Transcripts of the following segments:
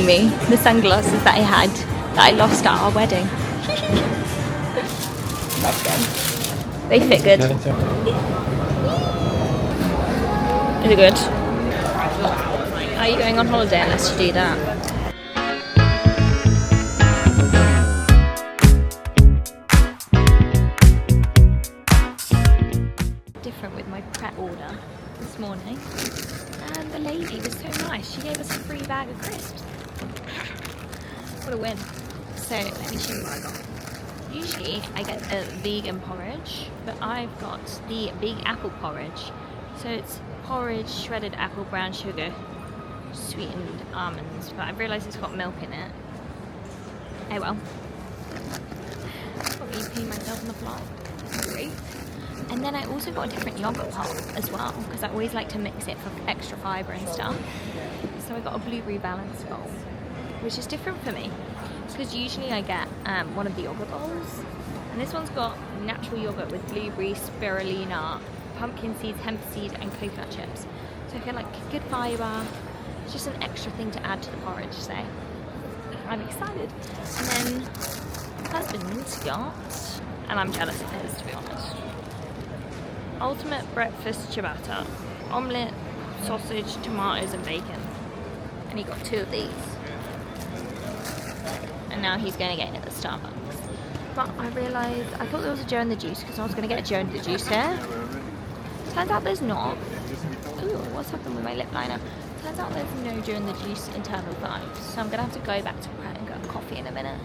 me the sunglasses that I had that I lost at our wedding. Love them. They fit good. Is it good? Are you going on holiday unless you do that? Different with my Pret order this morning. And the lady was so nice. She gave us a free bag of crisps. What a win. So let me show you what I got. Usually I get a vegan porridge, but I've got the big apple porridge. So it's porridge, shredded apple, brown sugar, sweetened almonds, but I've realised it's got milk in it. Oh well. Probably peeing myself on the floor. Great. And then I also got a different yogurt pot as well, because I always like to mix it for extra fibre and stuff. So I got a blueberry balance bowl, which is different for me, because usually I get one of the yogurt bowls, and this one's got natural yogurt with blueberry, spirulina, pumpkin seeds, hemp seed and coconut chips. So I feel like good fibre. It's just an extra thing to add to the porridge, so I'm excited. And then husband's got, and I'm jealous of his to be honest, ultimate breakfast ciabatta, omelette, sausage, tomatoes and bacon. And he got 2 of these. And now he's going to get it at the Starbucks. But I realised, I thought there was a Joe and the Juice because I was going to get a Joe and the Juice here. Turns out there's not. Ooh, what's happened with my lip liner? Turns out there's no Joe and the Juice internal vibes. So I'm going to have to go back to Pret and get a coffee in a minute.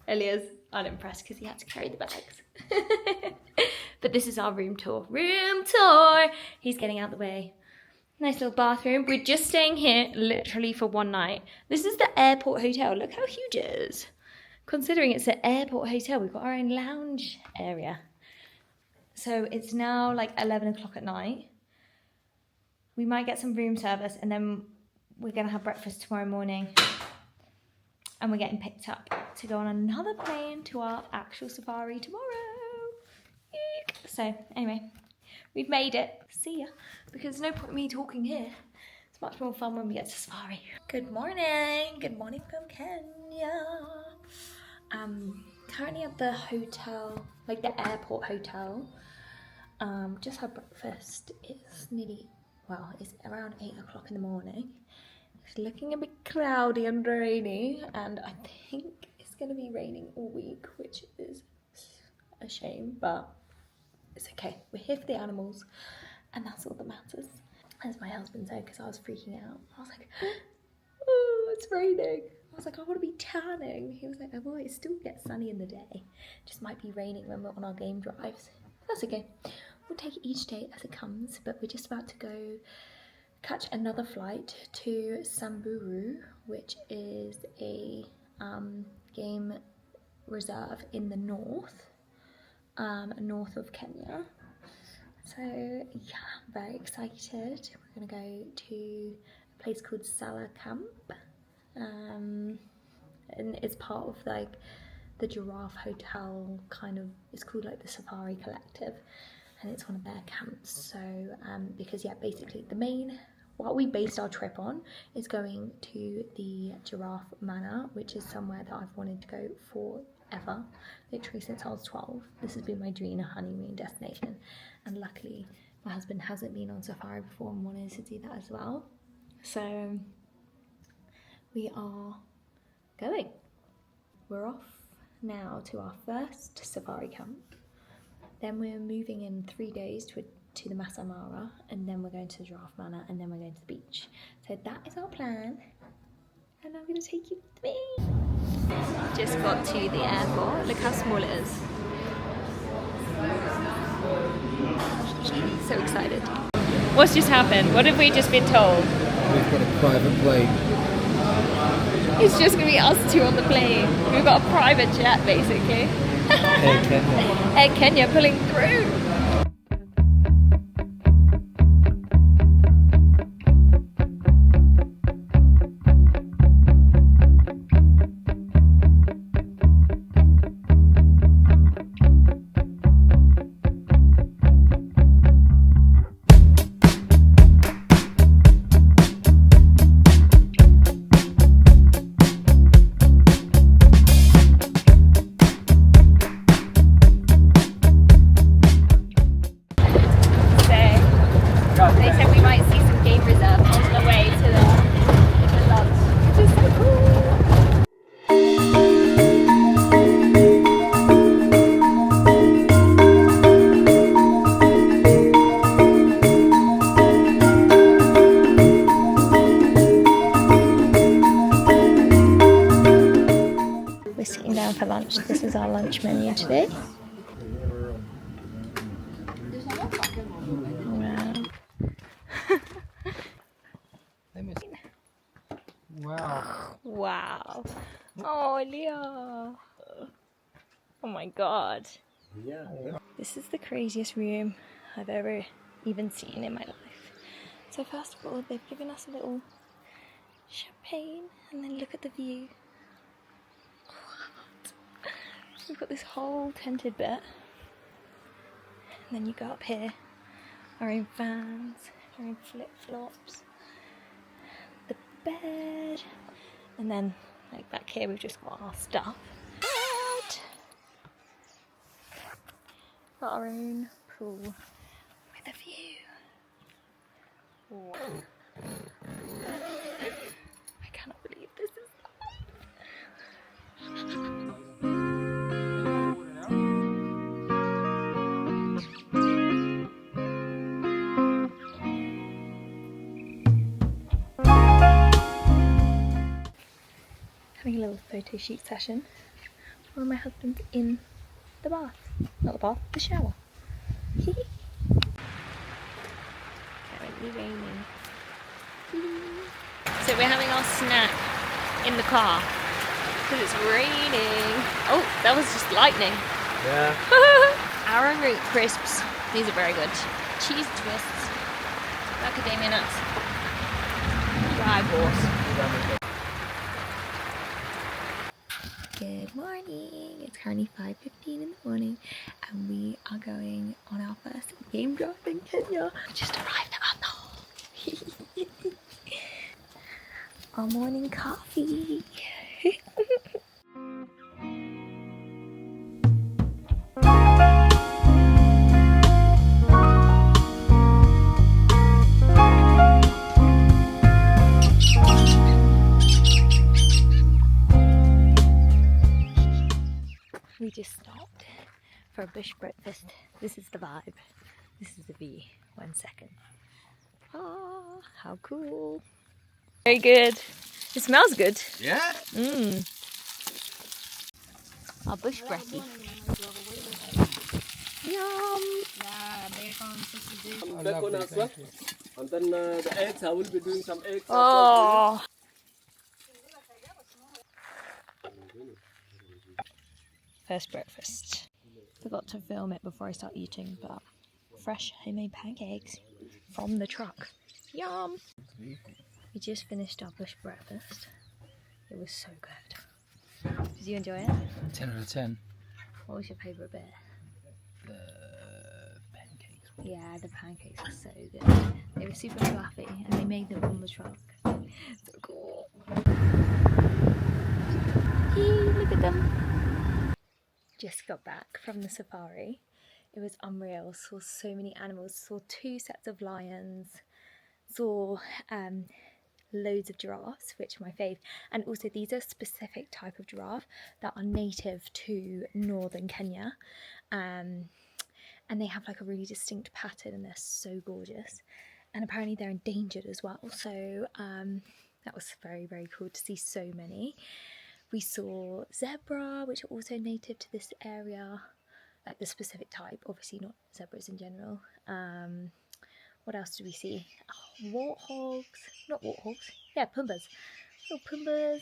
Elia's unimpressed because he had to carry the bags. But this is our room tour. Room tour! He's getting out of the way. Nice little bathroom. We're just staying here literally for one night. This is the airport hotel. Look how huge it is. Considering it's an airport hotel, we've got our own lounge area. So it's now like 11 o'clock at night. We might get some room service and then we're going to have breakfast tomorrow morning. And we're getting picked up to go on another plane to our actual safari tomorrow. Eek. So anyway, we've made it. See ya. Because there's no point in me talking here. It's much more fun when we get to safari. Good morning. Good morning from Kenya. Currently at the hotel, like the airport hotel. Just had breakfast. It's nearly, well, it's around 8 o'clock in the morning. It's looking a bit cloudy and rainy, and I think it's going to be raining all week, which is a shame, but it's okay. We're here for the animals, and that's all that matters. As my husband said, because I was freaking out. I was like, oh, it's raining. I was like, I want to be tanning. He was like, oh, well, it still gets sunny in the day. It just might be raining when we're on our game drives. That's okay. We'll take each day as it comes, but we're just about to go catch another flight to Samburu, which is a game reserve in the north of Kenya. So yeah, I'm very excited. We're gonna go to a place called Salas camp, and it's part of like the Giraffe Hotel kind of. It's called like the Safari Collective, and it's one of their camps. So because yeah, basically the main, what we based our trip on is going to the Giraffe Manor, which is somewhere that I've wanted to go forever, literally since I was 12. This has been my dream honeymoon destination, and luckily my husband hasn't been on safari before and wanted to do that as well. So we are going. We're off now to our first safari camp. Then we're moving in 3 days to the Masai Mara, and then we're going to the Giraffe Manor, and then we're going to the beach. So that is our plan, and I'm going to take you with me. Just got to the airport. Look how small it is. So excited. What's just happened? What have we just been told? We've got a private plane. It's just going to be us two on the plane. We've got a private jet, basically. Air Kenya. Air Kenya pulling through. They said we might see some game reserve on the way to the lodge, which is so cool. We're sitting down for lunch. This is our lunch menu today. Wow. Wow. Oh, Leo. Oh my god. Yeah. This is the craziest room I've ever even seen in my life. So first of all, they've given us a little champagne, and then look at the view. What? We've got this whole tented bit. And then you go up here, our own fans, our own flip-flops, the bed, and then like back here we've just got our stuff. But got our own pool with a view. Wow. I cannot believe this is having a little photo shoot session while my husband's in the bath. Not the bath, the shower. Currently raining. So we're having our snack in the car because it's raining. Oh, that was just lightning. Yeah. Arrowroot crisps. These are very good. Cheese twists. Macadamia nuts. Dry horse. Good morning. It's currently 5:15 in the morning and we are going on our first game drive in Kenya. We just arrived at our knoll. Our morning coffee. We just stopped for a bush breakfast. This is the vibe. This is the view. 1 second. Ah, how cool. Very good. It smells good. Yeah? Mmm. Our bush brekkie. Yum. And then the eggs, I will be doing some eggs. Oh. First breakfast. Forgot to film it before I start eating, but fresh homemade pancakes from the truck. Yum! We just finished our bush breakfast. It was so good. Did you enjoy it? 10 out of 10. What was your favourite bit? The pancakes. Yeah, the pancakes were so good. They were super fluffy and they made them on the truck. So cool. Yay, look at them. Just got back from the safari. It was unreal. Saw so many animals. Saw 2 sets of lions. Saw loads of giraffes, which are my fave. And also these are a specific type of giraffe that are native to northern Kenya. And they have like a really distinct pattern and they're so gorgeous. And apparently they're endangered as well. So that was very, very cool to see so many. We saw zebra, which are also native to this area. like the specific type, obviously not zebras in general. What else did we see? Oh, warthogs, not warthogs, yeah, pumbas, little pumbas.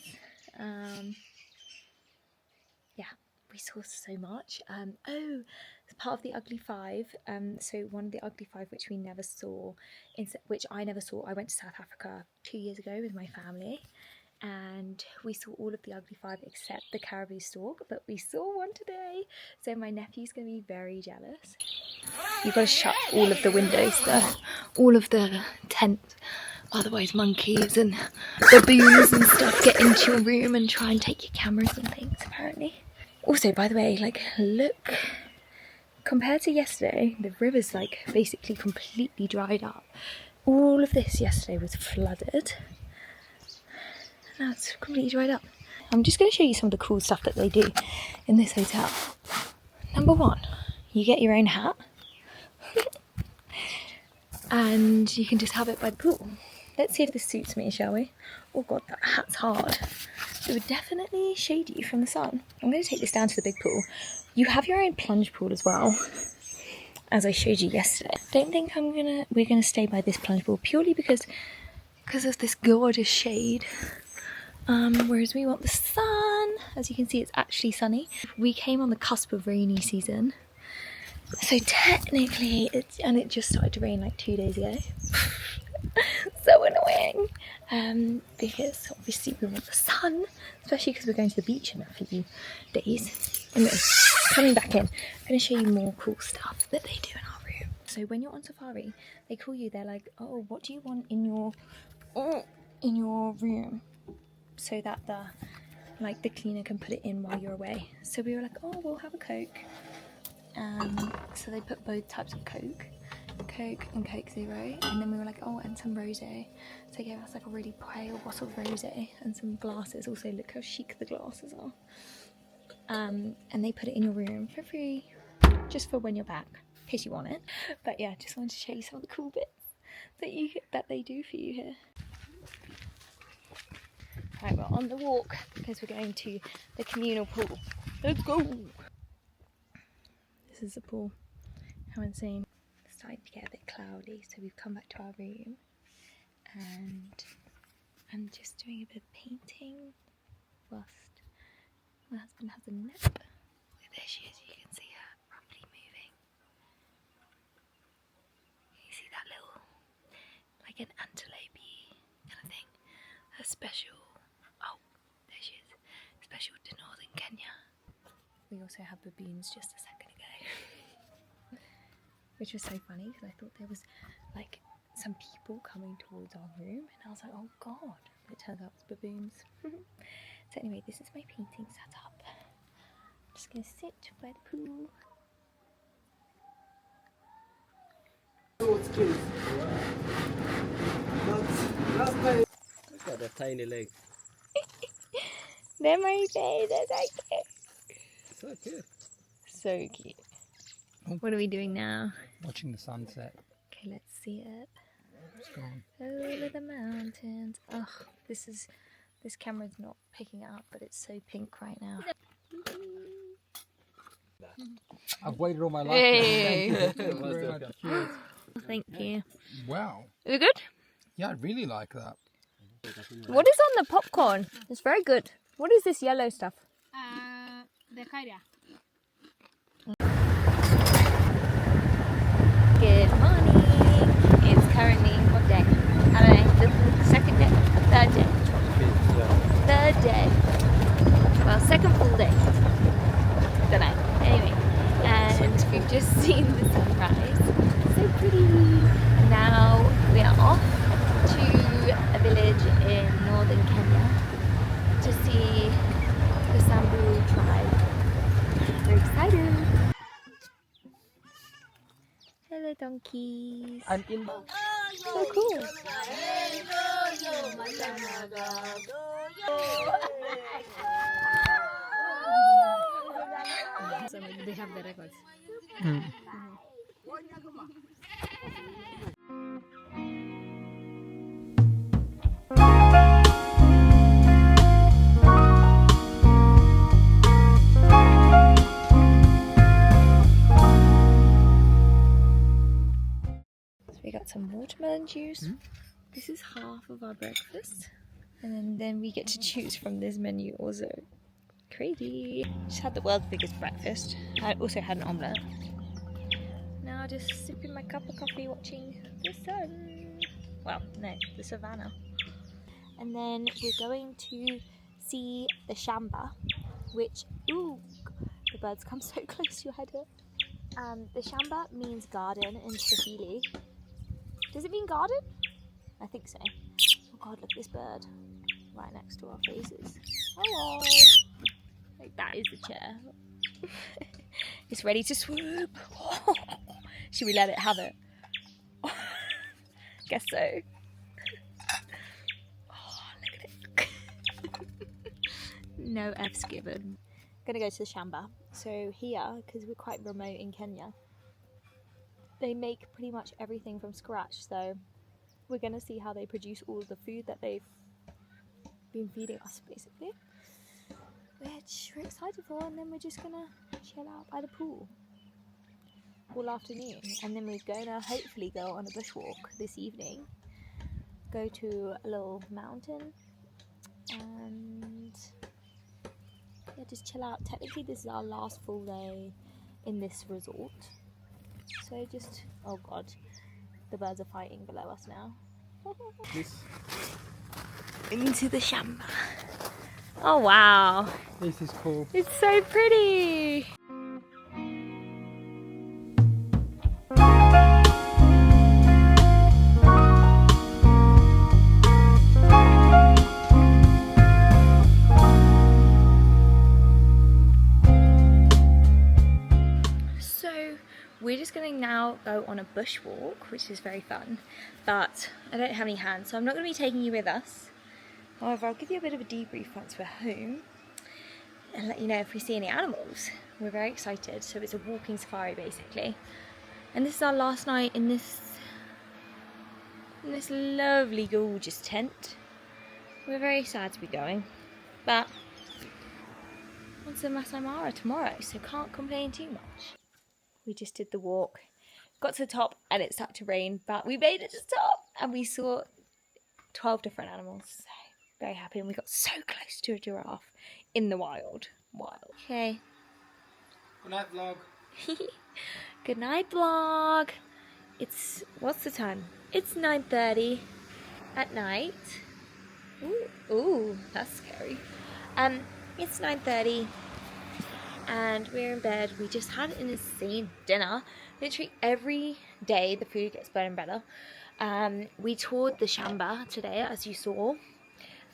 Yeah, we saw so much. Oh, it's part of the Ugly Five. So one of the Ugly Five, which we never saw, which I never saw. I went to South Africa 2 years ago with my family, and we saw all of the Ugly Five except the caribou stork, but we saw one today. So my nephew's gonna be very jealous. You've got to shut all of the windows, though, all of the tents. Otherwise, monkeys and baboons and stuff get into your room and try and take your cameras and things, apparently. Also, by the way, like, look, compared to yesterday, the river's like basically completely dried up. All of this yesterday was flooded. Now it's completely dried up. I'm just going to show you some of the cool stuff that they do in this hotel. Number one, you get your own hat. And you can just have it by the pool. Let's see if this suits me, shall we? Oh god, that hat's hard. It would definitely shade you from the sun. I'm going to take this down to the big pool. You have your own plunge pool as well, as I showed you yesterday. I don't think we're gonna stay by this plunge pool purely because of this gorgeous shade. Whereas we want the sun. As you can see, it's actually sunny. We came on the cusp of rainy season. So technically, it just started to rain like 2 days ago. So annoying. Because obviously we want the sun, especially because we're going to the beach in a few days. Anyway, coming back in, I'm going to show you more cool stuff that they do in our room. So when you're on safari, they call you. They're like, "Oh, what do you want in your room?" So that the cleaner can put it in while you're away. So we were like, "Oh, we'll have a Coke." So they put both types of Coke and Coke Zero, and then we were like, oh, and some rosé. So they gave us like a really pale bottle of rosé and some glasses. Also, look how chic the glasses are. And they put it in your room for free, just for when you're back, in case you want it. But yeah, just wanted to show you some of the cool bits that they do for you here. Right, we're on the walk because we're going to the communal pool. Let's go! This is the pool. How insane. It's starting to get a bit cloudy, so we've come back to our room and I'm just doing a bit of painting whilst my husband has a nap. There she is, you can see her roughly moving. You see that little, like an antelope kind of thing. A special, oh, there she is, special to northern Kenya. We also had baboons just a second ago. Which was so funny because I thought there was like some people coming towards our room and I was like, oh god, but it turns out it's baboons. So anyway, this is my painting setup. I'm just gonna sit by the pool. Look at the tiny legs. They're my favourite, they're so cute. So cute. So cute. What are we doing now? Watching the sunset. Okay, let's see it. It's gone. Over the mountains. Ugh, this camera's not picking it up, but it's so pink right now. I've waited all my life. Hey. Thank you very much. Cheers. Thank you. Wow. Is it good? Yeah, I really like that. What is on the popcorn? It's very good. What is this yellow stuff? The kaira. Good morning. It's currently what day? I don't know. The second day? Third day? Third day. Well, second full day. Don't know. Anyway, and we've just seen the sunrise. So pretty. Now we are off to a village in northern Kenya to see the Samburu tribe. We're excited. Hello, donkeys. And in So cool. So they have the records. melon juice. This is half of our breakfast. And then we get to choose from this menu also. Crazy. Just had the world's biggest breakfast. I also had an omelette. Now just sipping my cup of coffee watching the sun. Well, no, the savannah. And then we're going to see the shamba, which, ooh, the birds come so close to your head here. The shamba means garden in Swahili. Does it mean garden? I think so. Oh god, look at this bird right next to our faces. Hello! Like, that is the chair. It's ready to swoop. Should we let it have it? Guess so. Oh, look at it. No F's given. Gonna go to the shamba. So here, because we're quite remote in Kenya, they make pretty much everything from scratch. So we're gonna see how they produce all the food that they've been feeding us, basically. Which we're excited for, and then we're just gonna chill out by the pool all afternoon, and then we're gonna hopefully go on a bushwalk this evening, go to a little mountain, and yeah, just chill out. Technically this is our last full day in this resort, so just, oh god, the birds are fighting below us now. Into the shamba. Oh wow, This is cool. it's so pretty. So we're just going to now go on a bushwalk, which is very fun, but I don't have any hands, so I'm not going to be taking you with us. However, I'll give you a bit of a debrief once we're home and let you know if we see any animals. We're very excited. So it's a walking safari basically. And this is our last night in this lovely, gorgeous tent. We're very sad to be going, but on to Masai Mara tomorrow, so can't complain too much. We just did the walk, got to the top and it started to rain, but we made it to the top and we saw 12 different animals. So very happy, and we got so close to a giraffe in the wild. Okay. Good night, vlog. Good night, vlog. It's, what's the time? It's 9:30 at night. Ooh, that's scary. It's 9:30 and we're in bed. We just had an insane dinner. Literally every day the food gets better and better. We toured the shamba today, as you saw,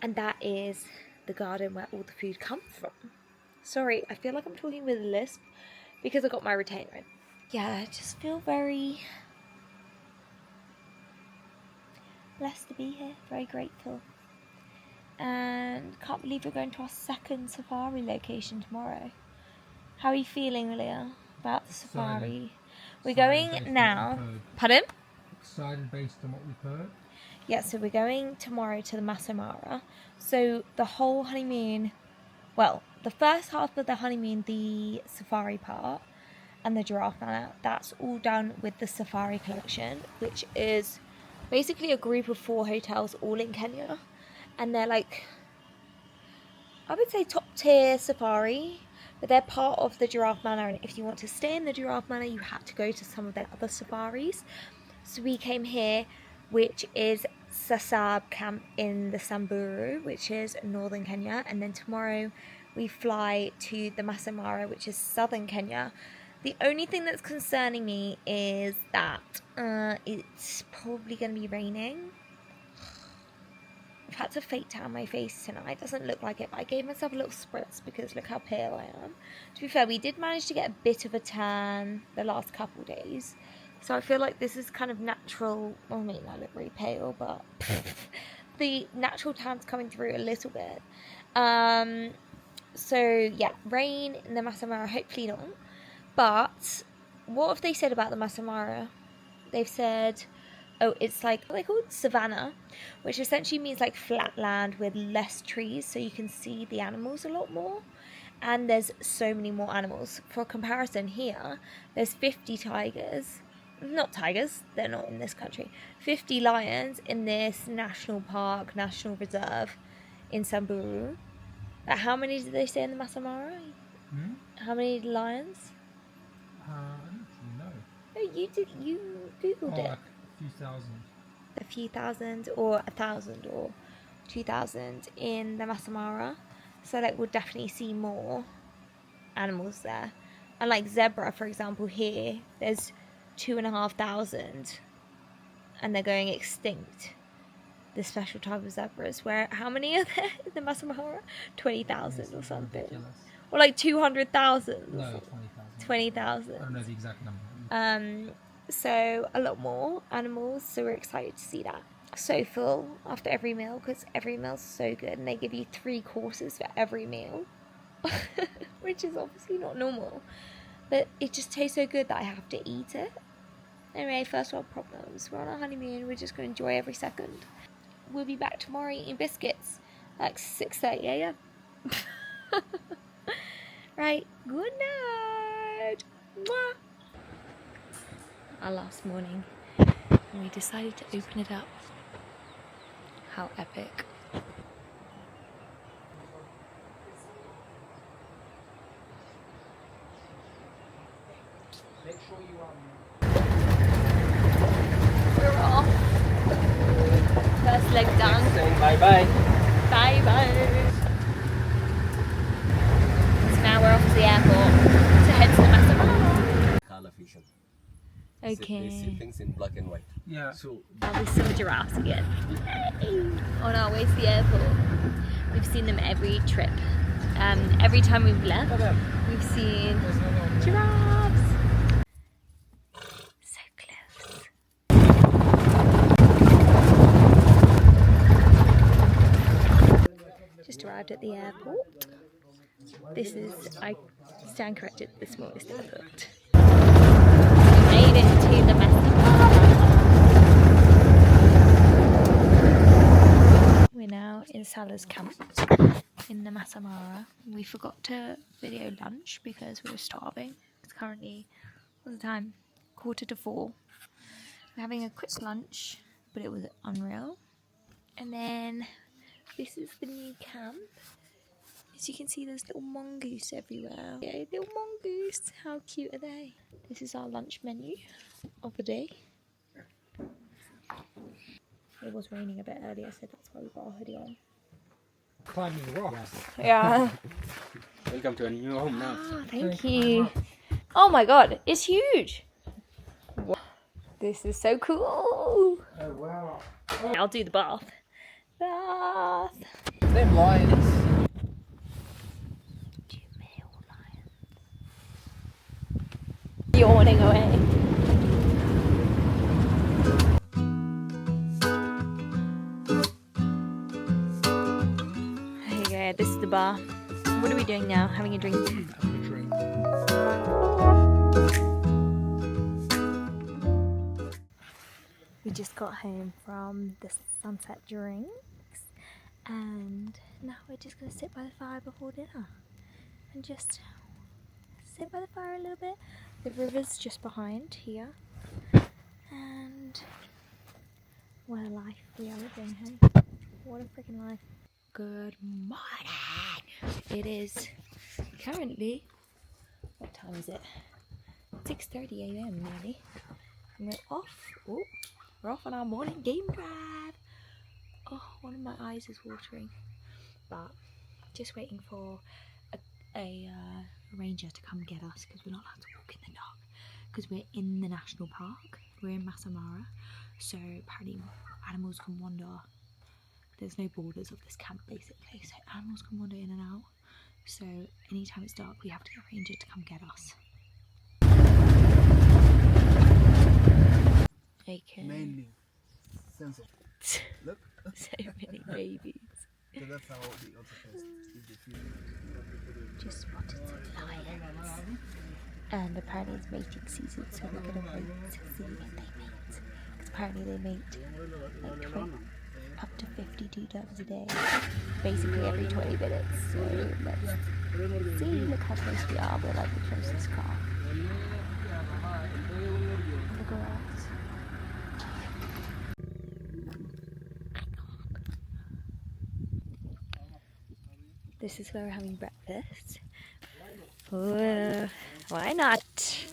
and that is the garden where all the food comes from. Sorry, I feel like I'm talking with a lisp because I got my retainer in. Yeah, I just feel very blessed to be here, very grateful. And can't believe we're going to our second safari location tomorrow. How are you feeling, Leah, about the safari? We're going now. Pardon? Excited based on what we've heard. Yeah, so we're going tomorrow to the Masai Mara. So the whole honeymoon, well, the first half of the honeymoon, the safari part, and the Giraffe Manor, that's all done with the Safari Collection, which is basically a group of 4 hotels all in Kenya. And they're like, I would say top tier safari, but they're part of the Giraffe Manor, and if you want to stay in the Giraffe Manor, you have to go to some of their other safaris. So we came here, which is Sasaab camp in the Samburu, which is northern Kenya, and then tomorrow we fly to the Masai Mara, which is southern Kenya. The only thing that's concerning me is that it's probably going to be raining. I've had to fake tan my face tonight. It doesn't look like it, but I gave myself a little spritz because look how pale I am. To be fair, we did manage to get a bit of a tan the last couple days. So I feel like this is kind of natural. Well, I mean, I look really pale, but the natural tan's coming through a little bit. So yeah, rain in the Masai Mara, hopefully not. But what have they said about the Masai Mara? They've said, oh, it's like, what are they called? Savannah, which essentially means like flat land with less trees, so you can see the animals a lot more. And there's so many more animals. For comparison, here, there's 50 tigers not tigers, they're not in this country, 50 lions in this national park, national reserve in Samburu. How many did they say in the Masai Mara? How many lions? I don't actually know. Oh, you googled it. Like a few thousand. A few thousand, or 1,000, or 2,000 in the Masai Mara. So like we'll definitely see more animals there. And like zebra, for example, here there's 2,500 and they're going extinct. The special type of zebras. Where how many are there in the Masai Mara? 20,000 or something. Ridiculous. Or like 200,000. No, 20,000. 20,000. I don't know the exact number. So a lot more animals, so we're excited to see that. So full after every meal, because every meal's so good, and they give you 3 courses for every meal, which is obviously not normal, but it just tastes so good that I have to eat it. Anyway, first world problems. We're on our honeymoon, we're just going to enjoy every second. We'll be back tomorrow eating biscuits, like 6:30 a.m. Right, good night. Mwah. Our last morning, and we decided to open it up. How epic. Make sure you We're off. First leg done. Saying bye-bye. Bye bye. So now we're off to the airport to head to the Masai Mara. Color fusion. They Okay. see things in black and white. Yeah. So Now we see the giraffes again. Yay! On our way to the airport. We've seen them every trip. Every time we've left, we've seen There's another one. giraffes. So close. Just arrived at the airport. This is, I stand corrected, the smallest airport. We made it to the Masai Mara. We're now in Salas camp in the Masai Mara. We forgot to video lunch because we were starving. It's currently, what's the time? 3:45. We're having a quick lunch, but it was unreal. And then this is the new camp. As you can see, there's little mongoose everywhere. Yeah, little mongoose. How cute are they? This is our lunch menu of the day. It was raining a bit earlier, so that's why we got our hoodie on. Climbing the rocks. Yeah. welcome to a new home now. Oh, thank you. Oh my god, it's huge. This is so cool. Oh wow. I'll do the bath. Bath. Them lions. 2 male lions. Yawning away. Okay, this is the bar. What are we doing now? Having a drink. Having a drink. We just got home from the sunset drinks, and now we're just going to sit by the fire before dinner and just sit by the fire a little bit. The river's just behind here, and what a life we are living, hey? What a freaking life. Good morning! It is currently, what time is it? 6:30 a.m. nearly, and we're off. Oh, we're off on our morning game drive. Oh, one of my eyes is watering, but just waiting for a ranger to come get us because we're not allowed to walk in the dark because we're in the national park. We're in Masai Mara, so apparently animals can wander. There's no borders of this camp basically, so animals can wander in and out. So anytime it's dark, we have to get a ranger to come get us. Okay. Mainly sensitive. Look. So many babies. So that's how the other first is the feeling. Just spotted some lions. And apparently it's mating season, so we're gonna wait to see if they mate. Because apparently they mate like up to 52 times a day. Basically every 20 minutes. So let's see. Look how close we are. We're like the closest car. Look around. This is where we're having breakfast. Why not?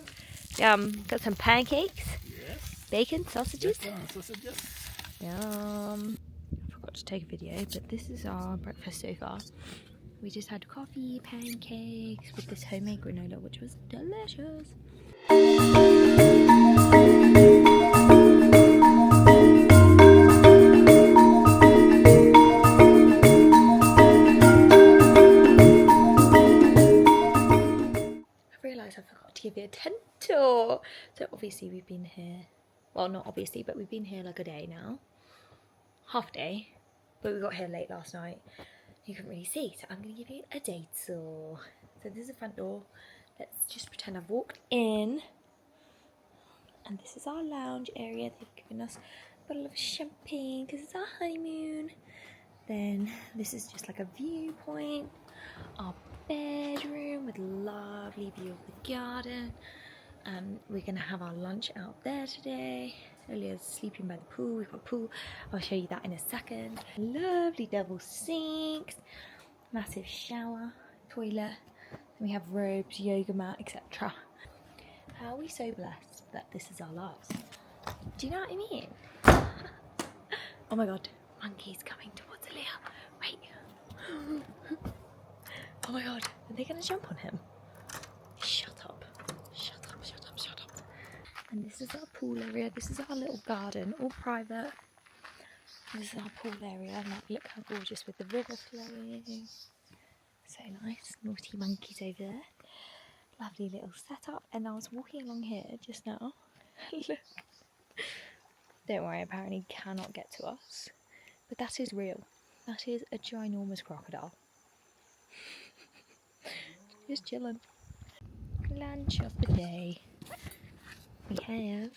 Got some pancakes, bacon, sausages. Sausages. Yum. I forgot to take a video, but this is our breakfast so far. We just had coffee, pancakes with this homemade granola, which was delicious. I forgot to give you a tent tour. So obviously we've been here, well not obviously, but we've been here like a day now, half a day, but we got here late last night. You couldn't really see, so I'm going to give you a day tour. So this is the front door. Let's just pretend I've walked in, and this is our lounge area. They've given us a bottle of champagne because it's our honeymoon. Then this is just like a viewpoint. Our bedroom with lovely view of the garden. We're gonna have our lunch out there today. Elia's sleeping by the pool. We've got a pool. I'll show you that in a second. Lovely double sinks, massive shower, toilet. And we have robes, yoga mat, etc. How are we so blessed that this is our lives? Do you know what I mean? Oh my god, monkey's coming towards Elia. Wait. Oh my god, are they gonna jump on him? Shut up. Shut up, shut up, shut up. And this is our pool area. This is our little garden, all private. This is our pool area. And like, look how gorgeous with the river flowing. So nice. Naughty monkeys over there. Lovely little setup. And I was walking along here just now. Look. Don't worry, apparently cannot get to us. But that is real. That is a ginormous crocodile. Just chilling. Lunch of the day. We have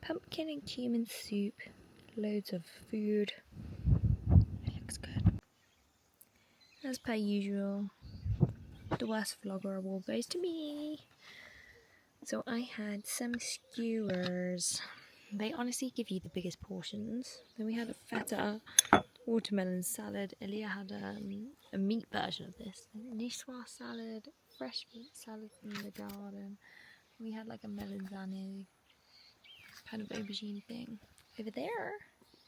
pumpkin and cumin soup, loads of food. It looks good. As per usual, the worst vlogger award goes to me. So I had some skewers. They honestly give you the biggest portions. Then we had a feta watermelon salad. Elia had a meat version of this. Niçoise salad, fresh meat salad from the garden. We had like a melanzane kind of aubergine thing over there.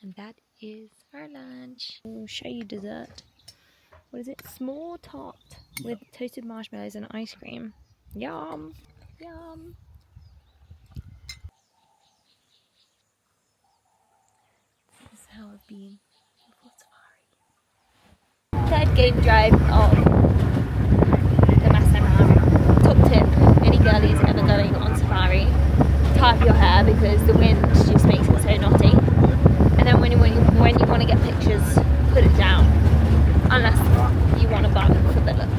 And that is our lunch. I'll show you dessert. What is it? Small tart with toasted marshmallows and ice cream. Yum! Yum! This is how I've been before safari. Third game drive of the Masai Mara. Top tip, any girlies ever going on safari, tie up your hair because the wind just makes it so knotty. And then when you want to get pictures, put it down. Unless you want a bun for the look.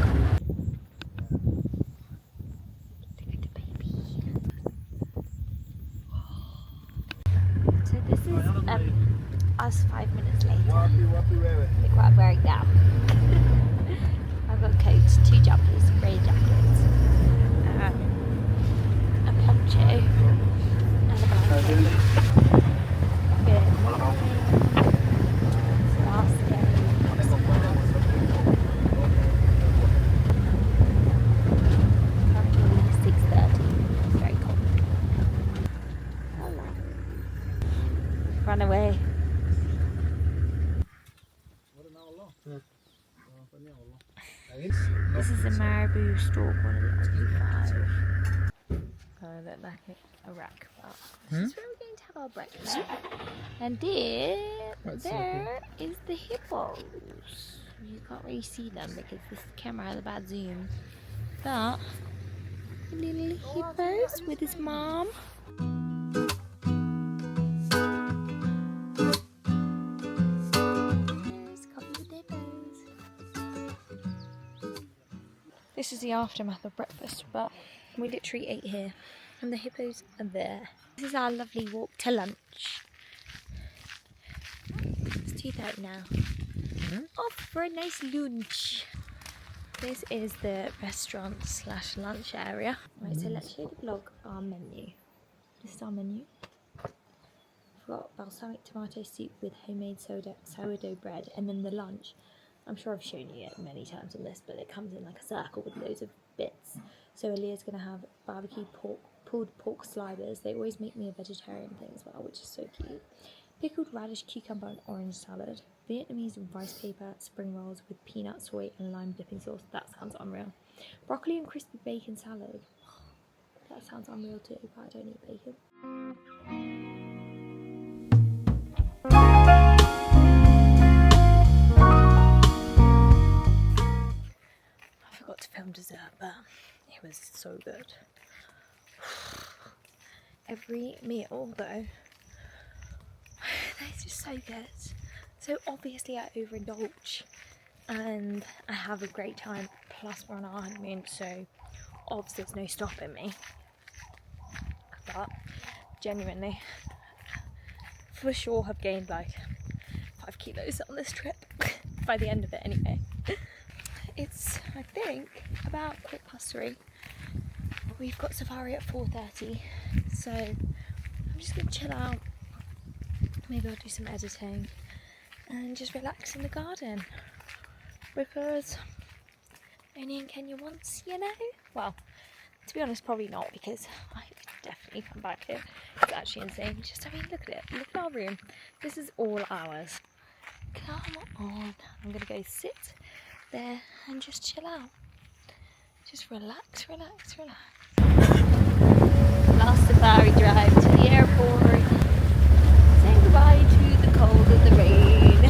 Look at the baby. So this is us 5 minutes later. Look what I'm wearing now. I've got coats, 2 jumpers, grey jackets, a poncho, and a blanket. Good morning. Last day. Currently 6:30. Very cold. Run away. This is a marabou stalk, one of the ugly 5. I look like a rack, but this is where we're going to have our breakfast. And there is the hippos. You can't really see them because this camera has a bad zoom. But the little hippos with his mom. There's coffee with the hippos. This is the aftermath of breakfast, but we literally ate here. And the hippos are there. This is our lovely walk to lunch. It's 2:30 now. Off for a nice lunch. This is the restaurant / lunch area. Right, so let's show the vlog our menu. This is our menu. We've got balsamic tomato soup with homemade sourdough bread, and then the lunch. I'm sure I've shown you it many times on this, but it comes in like a circle with loads of bits. So Aaliyah's going to have barbecue pork, pulled pork sliders. They always make me a vegetarian thing as well, which is so cute. Pickled radish, cucumber and orange salad. Vietnamese rice paper, spring rolls with peanut, soy and lime dipping sauce. That sounds unreal. Broccoli and crispy bacon salad. That sounds unreal too, but I don't eat bacon. I forgot to film dessert, but it was so good. Every meal though, they're just so good. So obviously I overindulge and I have a great time, plus we're on our honeymoon, so obviously there's no stopping me. But genuinely, for sure have gained like 5 kilos on this trip, by the end of it anyway. It's, I think, about 3:15. We've got safari at 4:30, so I'm just going to chill out. Maybe I'll do some editing and just relax in the garden, because only in Kenya once, you know? Well, to be honest, probably not, because I could definitely come back here. It's actually insane. Just, I mean, look at it. Look at our room. This is all ours. Come on. I'm going to go sit there and just chill out. Just relax, relax, relax. Last safari drive to the airport. Saying goodbye to the cold and the rain.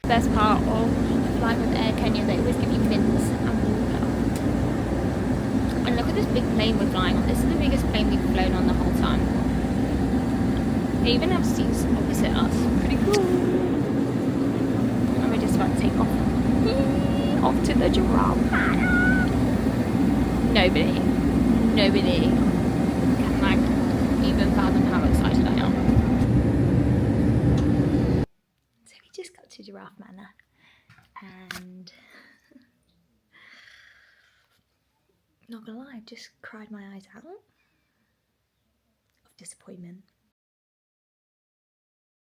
Best part of flying with Air Kenya, they always give you mints and water. And look at this big plane we're flying on. This is the biggest plane we've flown on the whole time. They even have seats opposite us. Pretty cool. And we're just about to take off. Off to the Giraffe Manor. Nobody can like even fathom how excited I am. So we just got to Giraffe Manor and not gonna lie, I just cried my eyes out of disappointment.